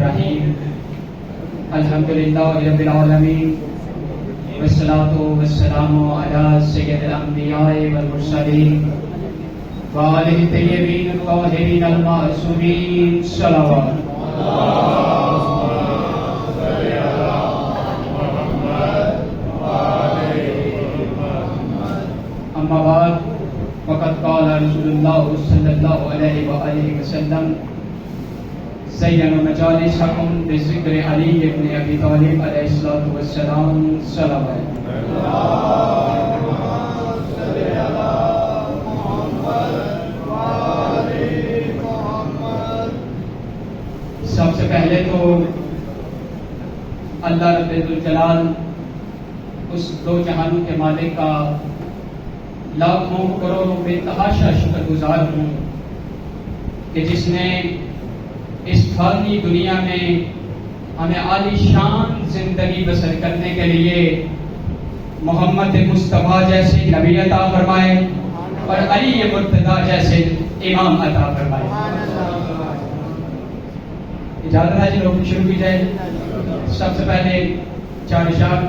الرحیم الحمدللہ رب العالمین والصلاة والسلام علی سید الانبیاء والمرسلین وآلہ الطیبین الطاہرین المعصومین صلوات اما بعد فقد قال رسول اللہ صلی اللہ علیہ وآلہ وسلم زینوا مجالسکم بذکر علی ابن ابی طالب علیہ الصلوۃ والسلام صلوات سب سے پہلے تو اللہ رب الجلال اس دو جہانوں کے مالک کا لاکھوں کروڑوں بے تحاشا شکر گزار ہوں کہ جس نے اس فانی دنیا میں ہمیں عالی شان زندگی بسر کرنے کے لیے محمد مصطفیٰ جیسے نبی عطا فرمائے اور علی مرتضیٰ جیسے امام عطا فرمائے۔ اجازت ہے جی لوگ شروع کی جائے۔ سب سے پہلے چار اشار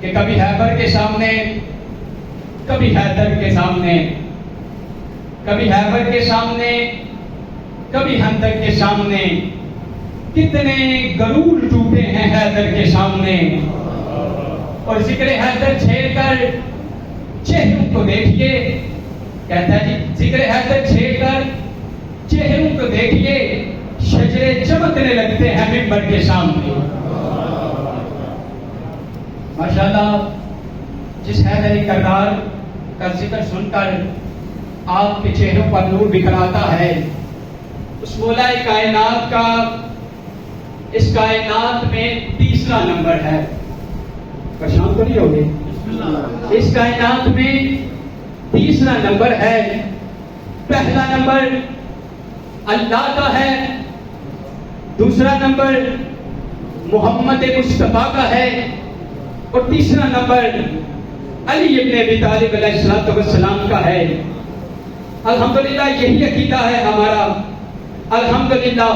کہ کبھی حیبر کے سامنے، کبھی حیدر کے سامنے، کبھی حیبر کے سامنے، کبھی خندق کے سامنے، کتنے غرور ٹوٹے ہیں حیدر کے سامنے، اور ذکر حیدر چھیڑ کر چہروں کو دیکھیے، کہتا ہے جی ذکر حیدر چھیڑ کر چہروں کو دیکھیے، شجرے چمکنے لگتے ہیں منبر کے سامنے۔ ماشاءاللہ جس حیدری کردار کا ذکر سن کر آپ کے چہروں پر نور بکھر آتا ہے، اس مولا کائنات کا اس کائنات میں تیسرا نمبر ہے۔ پریشان تو نہیں ہوگے؟ اس کائنات میں تیسرا نمبر ہے۔ پہلا نمبر اللہ کا ہے، دوسرا نمبر محمد مصطفیٰ کا ہے، اور تیسرا نمبر علی ابن ابی طالب علیہ السلام کا ہے۔ الحمدللہ یہی عقیدہ ہے ہمارا، الحمدللہ۔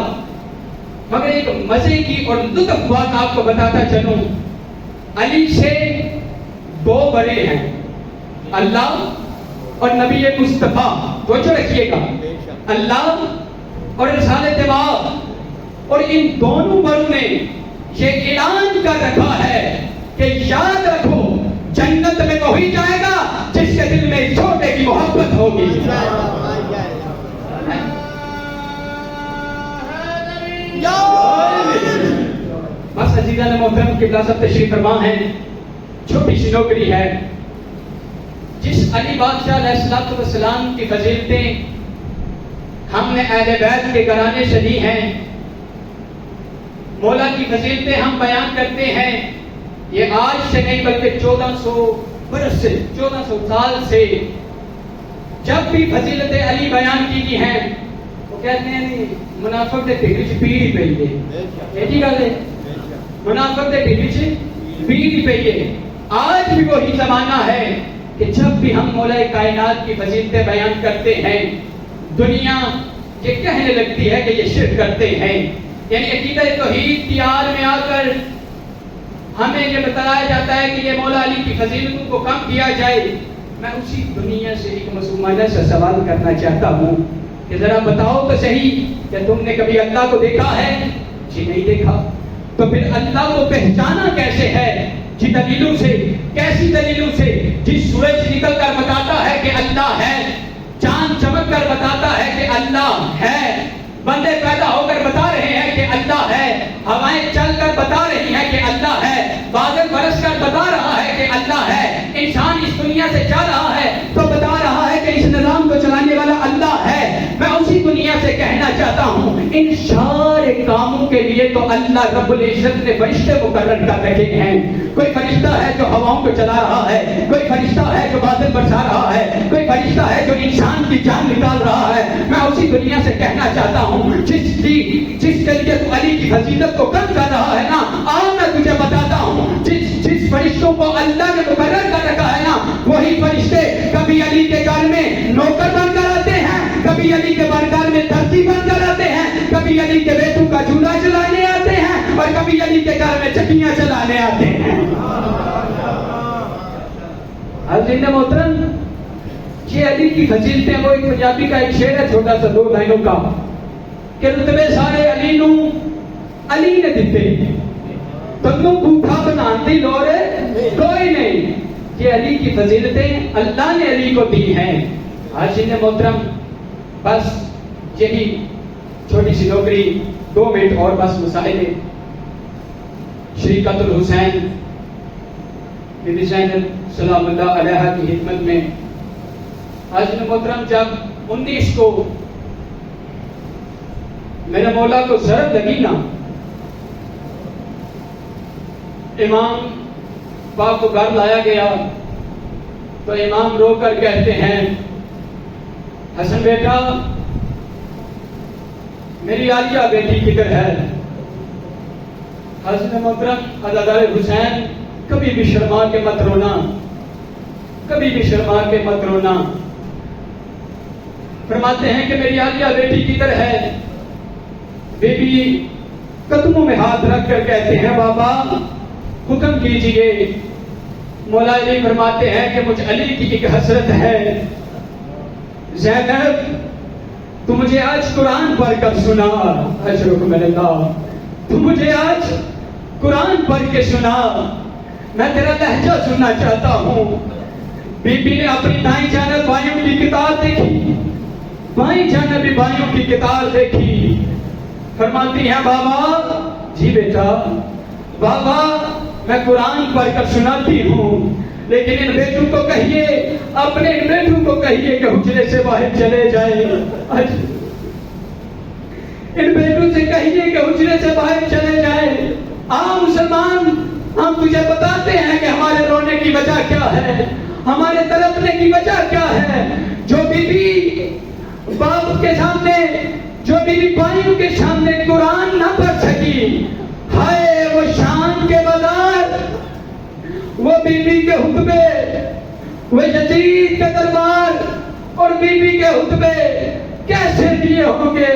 مگر ایک مزے کی اور لطف بات آپ کو بتاتا چلوں، علی سے دو بڑے ہیں، اللہ اور نبی مصطفیٰ۔ توجہ رکھیے گا، اللہ اور رسالت باب، اور ان دونوں بڑوں نے یہ اعلان کر رکھا ہے کہ یاد رکھو جنت میں وہی جائے گا جس کے دل میں چھوٹے کی محبت ہوگی۔ بس عزیزان محترم قبلہ سب تشریف فرما ہیں، چھوٹی سی نوکری ہے۔ جس علی بادشاہ علیہ السلام کی فضیلتیں ہم نے اہل بیت کے گھرانے سے لی ہیں، مولا کی فضیلتیں ہم بیان کرتے ہیں، یہ آج سے نہیں بلکہ 1400 برس سے، 1400 سال سے جب بھی فضیلت علی بیان کی گئی ہیں، وہ کہتے ہیں منافق دے ڈھیر وچ پیڑ پئی ہے۔ ایسی گل ہے، منافق دے ڈھیر وچ پیڑ پئی ہے۔ آج بھی وہی زمانہ ہے کہ جب بھی ہم مولا کائنات کی فضیلتیں بیان کرتے ہیں، دنیا یہ کہنے لگتی ہے کہ یہ شرک کرتے ہیں۔ یعنی عقیدہ توحید کی آڑ میں آ کر ہمیں یہ بتایا جاتا ہے کہ یہ مولا علی کی فضیلتوں کو کم کیا جائے۔ میں اسی دنیا سے ایک معصومانہ سے سوال کرنا چاہتا ہوں کہ ذرا بتاؤ تو صحیح کہ تم نے کبھی اللہ کو دیکھا ہے؟ جی نہیں دیکھا۔ تو پھر اللہ کو پہچانا کیسے ہے؟ جی دلیلوں سے۔ کیسی دلیلوں سے؟ جس سورج نکل کر بتاتا ہے کہ اللہ ہے، چاند چمک کر بتاتا ہے کہ اللہ ہے، بندے پیدا ہو کر بتا رہے ہیں کہ اللہ ہے، ہوائیں چل کر بتا رہی ہیں کہ اللہ ہے، بادل برس کر بتا رہا ہے کہ اللہ ہے، انسان اس دنیا سے جا رہا ہے تو بتا رہا ہے کہ اس نظام کو چلانے والا اللہ ہے۔ میں اسی دنیا سے کہنا چاہتا ہوں ان سارے کاموں کے لیے تو اللہ رب العزت نے فرشتے مقرر کر رکھے ہیں۔ کوئی فرشتہ ہے جو ہواؤں کو چلا رہا ہے، کوئی فرشتہ ہے جو بادل برسا رہا ہے، کوئی فرشتہ ہے جو انسان کی جان نکال رہا ہے۔ میں اسی دنیا سے کہنا چاہتا ہوں جس کے لیے تو علی کی فضیلت کو کم کر رہا ہے نا، آؤ میں تجھے بتاتا ہوں جس فرشتوں کو اللہ نے مقرر کر رکھا ہے نا، وہی فرشتے کبھی علی کے گھر میں نوکر بن کر آتے ہیں، کبھی علی کے دربار میں دردی بن کر آتے ہیں، کبھی علی کے بیٹے کا جھولا چلانے آتے ہیں اور کبھی علی کے گھر میں چکیاں چلانے آتے ہیں. حضرت محترم یہ علی کی فضیلتیں، وہ ایک پنجابی کا ایک شعر ہے چھوٹا سا 2 لائنوں کا کہ رتبے سارے علی نو علی نے دیتے تنو بھوکھا بناتی لورے کوئی نہیں. یہ علی کی فضیلتیں اللہ نے علی کو دی ہیں. حاجی محترم بس یہی چھوٹی سی نوکری 2 منٹ اور بس مسائل شریقت الحسین ڈیزائنر سلام اللہ علیہ کی خدمت میں. حاجی محترم جب 19 کو میرے مولا کو ضرب لگی نا، امام پاک کو گھر لایا گیا تو امام رو کر کہتے ہیں حسن بیٹا میری عالیہ بیٹی کدھر ہے؟ حسن محترم عزادار حسین کبھی بھی شرما کے مت رونا، کبھی بھی شرما کے مت رونا. فرماتے ہیں کہ میری عالیہ بیٹی کدھر ہے؟ بی بی قدموں میں ہاتھ رکھ کر کہتے ہیں بابا حکم کیجئے. مولا علی فرماتے ہیں کہ مجھ علی کی ایک حسرت ہے، زینب تو مجھے آج قرآن پڑھ کر سنا. اشرف من اللہ تو مجھے آج قرآن پڑھ کے سنا، میں تیرا لہجہ سننا چاہتا ہوں. بی بی نے اپنی دائیں جانب بھائیوں کی کتاب دیکھی، بائیں جانب بھائیوں کی کتاب دیکھی. فرماتی ہیں بابا جی بیٹا بابا میں قرآن پڑھ کر سناتی ہوں، لیکن ان بیٹوں کو کہیے، اپنے ان بیٹوں کو کہیے کہ حجرے سے باہر چلے جائیں. ان بیٹوں سے کہیے کہ حجرے سے باہر چلے جائیں. مسلمان ہم تجھے بتاتے ہیں کہ ہمارے رونے کی وجہ کیا ہے، ہمارے تڑپنے کی وجہ کیا ہے. جو بی بی باپ کے سامنے، جو بی بی بھائیوں کے سامنے قرآن نہ پڑھ سکی، ہائے وہ شان کے بازار، وہ بی بی کے خطبے، وہ یزید کے دربار اور بی بی کے خطبے کیسے دیے ہوں گے.